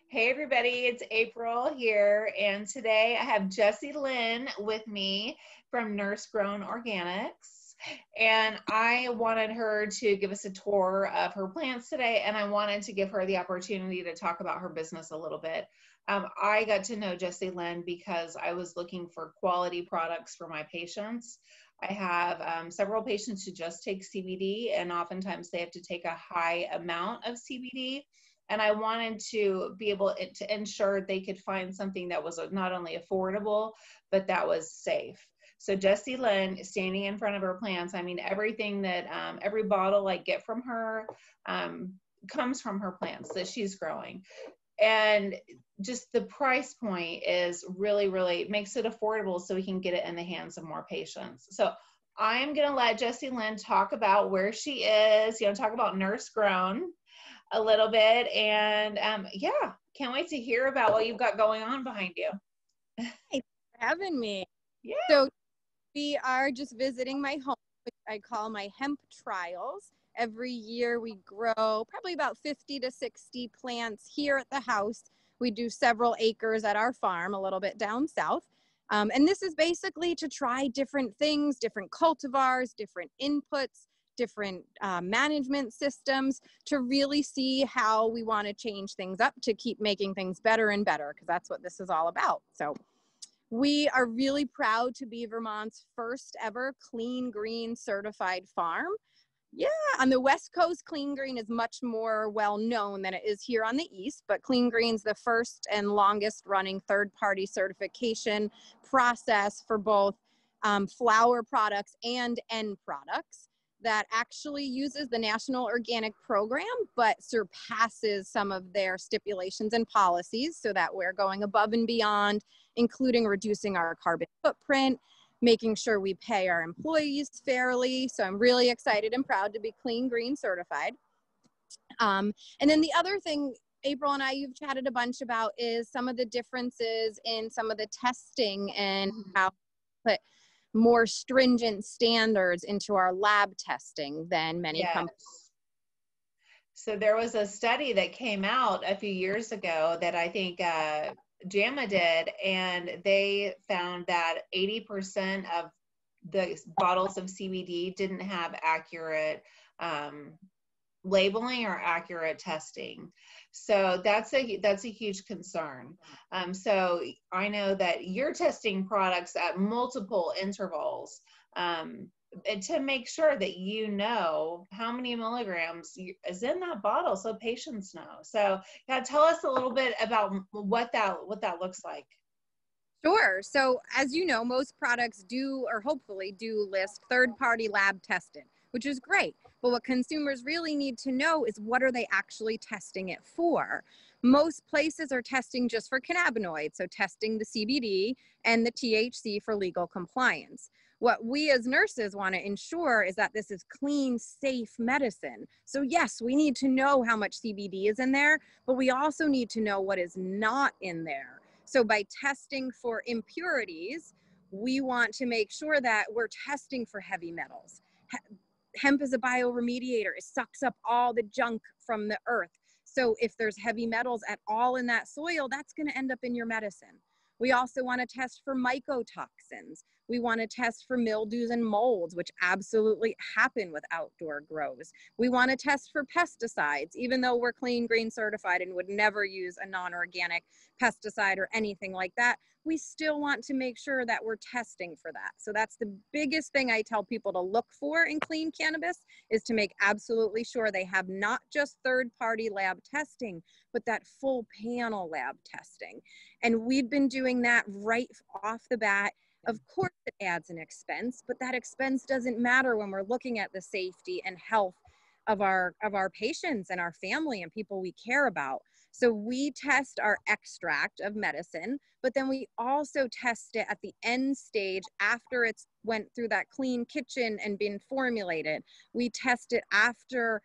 Hey everybody, it's April here, and today I have Jessie Lynn with me from NurseGrown Organics, and I wanted her to give us a tour of her plants today, and I wanted to give her the opportunity to talk about her business a little bit. I got to know Jessie Lynn because I was looking for quality products for my patients. I have several patients who just take CBD, and oftentimes they have to take a high amount of CBD. And I wanted to be able to ensure they could find something that was not only affordable, but that was safe. So Jessie Lynn, standing in front of her plants, I mean, everything that, every bottle I get from her comes from her plants that she's growing. And just the price point is really makes it affordable so we can get it in the hands of more patients. So I'm going to let Jessie Lynn talk about where she is, talk about NurseGrown a little bit, and yeah, can't wait to hear about what you've got going on behind you. Thanks for having me. Yeah. So we are just visiting my home, which I call my hemp trials. Every year we grow probably about 50 to 60 plants here at the house. We do several acres at our farm a little bit down south. And this is basically to try different things, different cultivars, different inputs, different management systems to really see how we want to change things up to keep making things better and better, because that's what this is all about. So we are really proud to be Vermont's first ever clean green certified farm. Yeah, on the West Coast, Clean Green is much more well known than it is here on the East, but Clean Green's the first and longest running third-party certification process for both flower products and end products that actually uses the National Organic Program, but surpasses some of their stipulations and policies, so that we're going above and beyond, including reducing our carbon footprint, making sure we pay our employees fairly. So I'm really excited and proud to be Clean Green certified. And then the other thing April and I, you've chatted a bunch about, is some of the differences in some of the testing and how to put more stringent standards into our lab testing than many companies. So there was a study that came out a few years ago that I think JAMA did, and they found that 80% of the bottles of CBD didn't have accurate labeling or accurate testing. So that's a huge concern. So I know that you're testing products at multiple intervals to make sure that you know how many milligrams is in that bottle, so patients know. So yeah, tell us a little bit about what that looks like. Sure. So as you know, most products do, or hopefully do, list third-party lab tested, which is great. But what consumers really need to know is, what are they actually testing it for? Most places are testing just for cannabinoids, so testing the CBD and the THC for legal compliance. What we as nurses want to ensure is that this is clean, safe medicine. So yes, we need to know how much CBD is in there, but we also need to know what is not in there. So by testing for impurities, we want to make sure that we're testing for heavy metals. Hemp is a bioremediator. It sucks up all the junk from the earth. So if there's heavy metals at all in that soil, that's going to end up in your medicine. We also want to test for mycotoxins. We want to test for mildews and molds, which absolutely happen with outdoor grows. We want to test for pesticides, even though we're Clean Green certified and would never use a non-organic pesticide or anything like that. We still want to make sure that we're testing for that. So that's the biggest thing I tell people to look for in clean cannabis, is to make absolutely sure they have not just third-party lab testing, but that full panel lab testing. And we've been doing that right off the bat. Of course it adds an expense, but that expense doesn't matter when we're looking at the safety and health of our patients and our family and people we care about. So we test our extract of medicine, but then we also test it at the end stage after it's went through that clean kitchen and been formulated. We test it after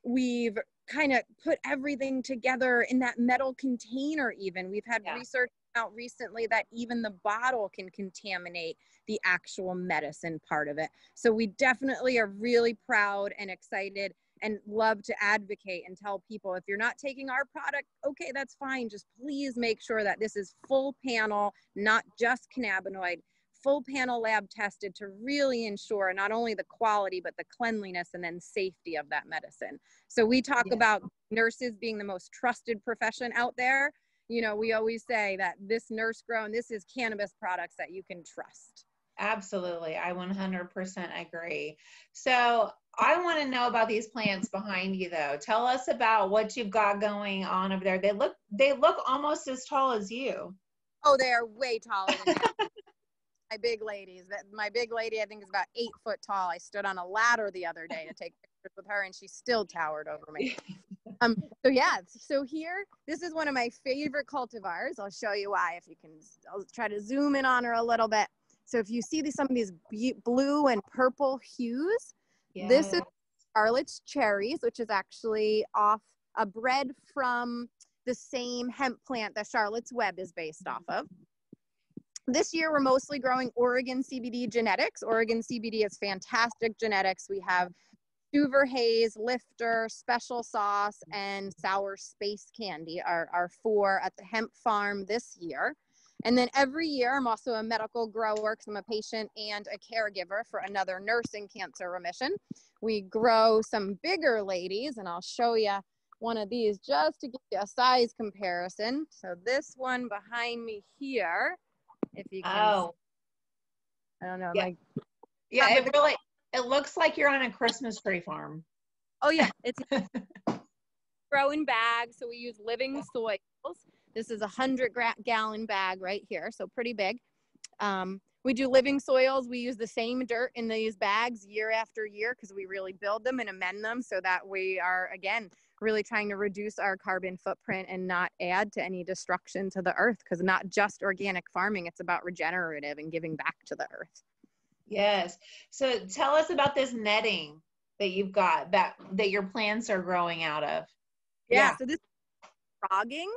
we've kind of put everything together in that metal container even. We've had research out recently that even the bottle can contaminate the actual medicine part of it. So we definitely are really proud and excited and love to advocate and tell people, if you're not taking our product, okay, that's fine. Just please make sure that this is full panel, not just cannabinoid, full panel lab tested to really ensure not only the quality, but the cleanliness and then safety of that medicine. So we talk about nurses being the most trusted profession out there. You know, we always say that this NurseGrown, this is cannabis products that you can trust. Absolutely. I 100% agree. So I want to know about these plants behind you though. Tell us about what you've got going on over there. They look almost as tall as you. Oh, they are way taller than me. My big ladies. My big lady, I think, is about 8 foot tall. I stood on a ladder the other day to take pictures with her, and she still towered over me. So yeah, so here, this is one of my favorite cultivars. I'll show you why if you can. I'll try to zoom in on her a little bit. So if you see some of these blue and purple hues, this is Charlotte's Cherries, which is actually off a bred from the same hemp plant that Charlotte's Web is based off of. This year, we're mostly growing Oregon CBD genetics. Oregon CBD is fantastic genetics. We have Suver Haze, Lifter, Special Sauce, and Sour Space Candy are 4 at the hemp farm this year. And then every year, I'm also a medical grower because I'm a patient and a caregiver for another nurse in cancer remission. We grow some bigger ladies, and I'll show you one of these just to give you a size comparison. So this one behind me here, if you can, I don't know. It looks like you're on a Christmas tree farm. Oh yeah, it's grow in bags. So we use living soils. This is a 100-gallon bag right here, so pretty big. We do living soils. We use the same dirt in these bags year after year because we really build them and amend them so that we are, again, really trying to reduce our carbon footprint and not add to any destruction to the earth, because not just organic farming, it's about regenerative and giving back to the earth. Yes. So tell us about this netting that you've got that your plants are growing out of. Yeah. So this is frogging.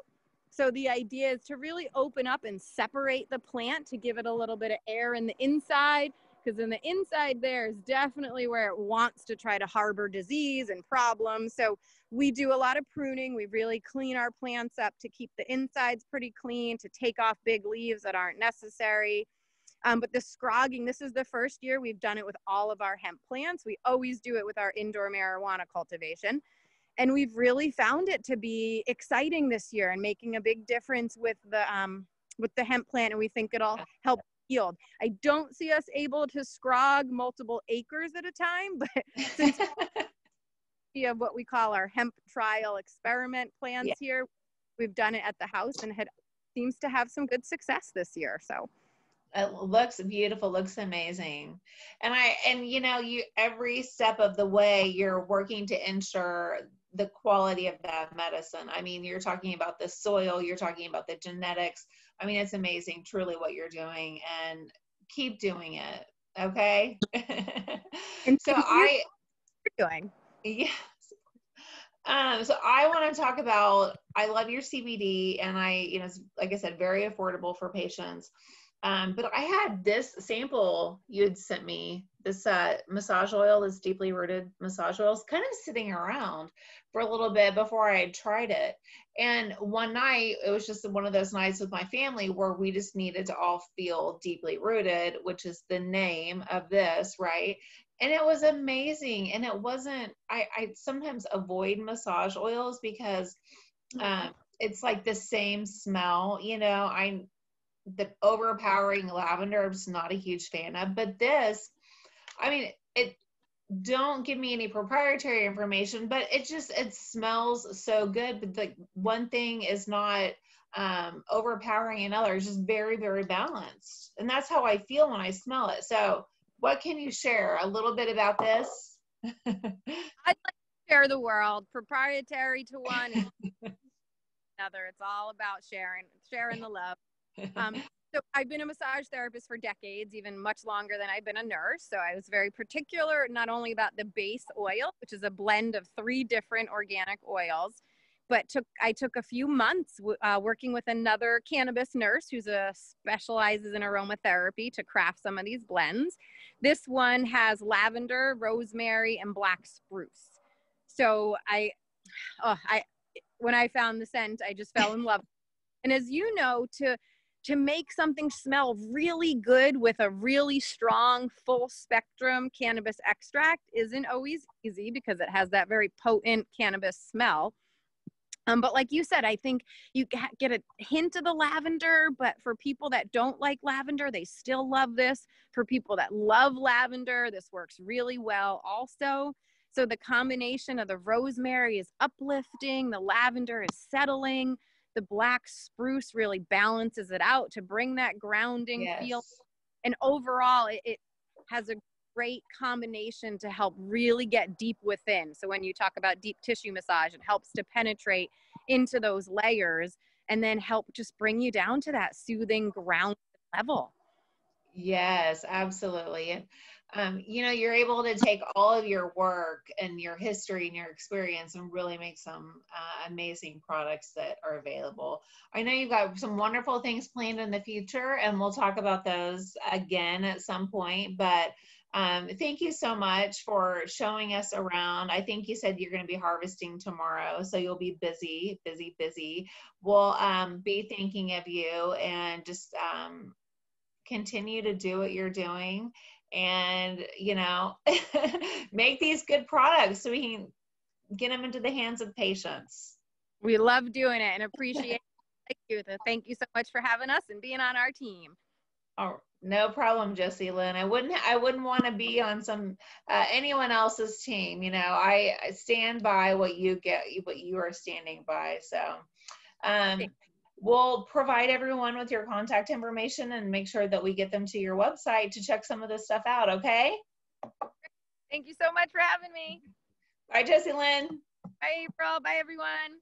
So the idea is to really open up and separate the plant to give it a little bit of air in the inside, because in the inside there is definitely where it wants to try to harbor disease and problems. So we do a lot of pruning. We really clean our plants up to keep the insides pretty clean, to take off big leaves that aren't necessary. But the scrogging, this is the first year we've done it with all of our hemp plants. We always do it with our indoor marijuana cultivation. And we've really found it to be exciting this year and making a big difference with the hemp plant. And we think it'll help yield. I don't see us able to scrog multiple acres at a time, but since we have what we call our hemp trial experiment plants here, we've done it at the house and seems to have some good success this year. So it looks beautiful, looks amazing. And you know, every step of the way you're working to ensure the quality of that medicine. I mean, you're talking about the soil, you're talking about the genetics. I mean, it's amazing truly what you're doing, and keep doing it. Okay. and so doing. Yes. So I want to talk about, I love your CBD, and it's, like I said, very affordable for patients. But I had this sample you had sent me, this massage oil, this deeply rooted massage oil, kind of sitting around for a little bit before I had tried it. And one night, it was just one of those nights with my family where we just needed to all feel deeply rooted, which is the name of this, right? And it was amazing. And it wasn't, I sometimes avoid massage oils because it's like the same smell, the overpowering lavender, I'm just not a huge fan of. But this, I mean, it don't give me any proprietary information, but it smells so good. But the one thing is not overpowering another. It's just very, very balanced. And that's how I feel when I smell it. So what can you share a little bit about this? I'd like to share the world. Proprietary to one and another. It's all about sharing the love. So I've been a massage therapist for decades, even much longer than I've been a nurse. So I was very particular, not only about the base oil, which is a blend of 3 different organic oils, but I took a few months working with another cannabis nurse who specializes in aromatherapy to craft some of these blends. This one has lavender, rosemary, and black spruce. So when I found the scent, I just fell in love. And as you know, to make something smell really good with a really strong full spectrum cannabis extract isn't always easy because it has that very potent cannabis smell. But like you said, I think you get a hint of the lavender, but for people that don't like lavender, they still love this. For people that love lavender, this works really well also. So the combination of the rosemary is uplifting, the lavender is settling, the black spruce really balances it out to bring that grounding feel. And overall, it has a great combination to help really get deep within. So when you talk about deep tissue massage, it helps to penetrate into those layers and then help just bring you down to that soothing ground level. Yes, absolutely. And, you know, you're able to take all of your work and your history and your experience and really make some amazing products that are available. I know you've got some wonderful things planned in the future, and we'll talk about those again at some point. But thank you so much for showing us around. I think you said you're going to be harvesting tomorrow, so you'll be busy, busy, busy. We'll be thinking of you and just continue to do what you're doing and, you know, make these good products so we can get them into the hands of patients. We love doing it and appreciate it. Thank you. Thank you so much for having us and being on our team. Oh, no problem, Jessie Lynn. I wouldn't want to be on anyone else's team. You know, I stand by what you are standing by. So, we'll provide everyone with your contact information and make sure that we get them to your website to check some of this stuff out. Okay. Thank you so much for having me. Bye, Jessie Lynn. Bye, April. Bye, everyone.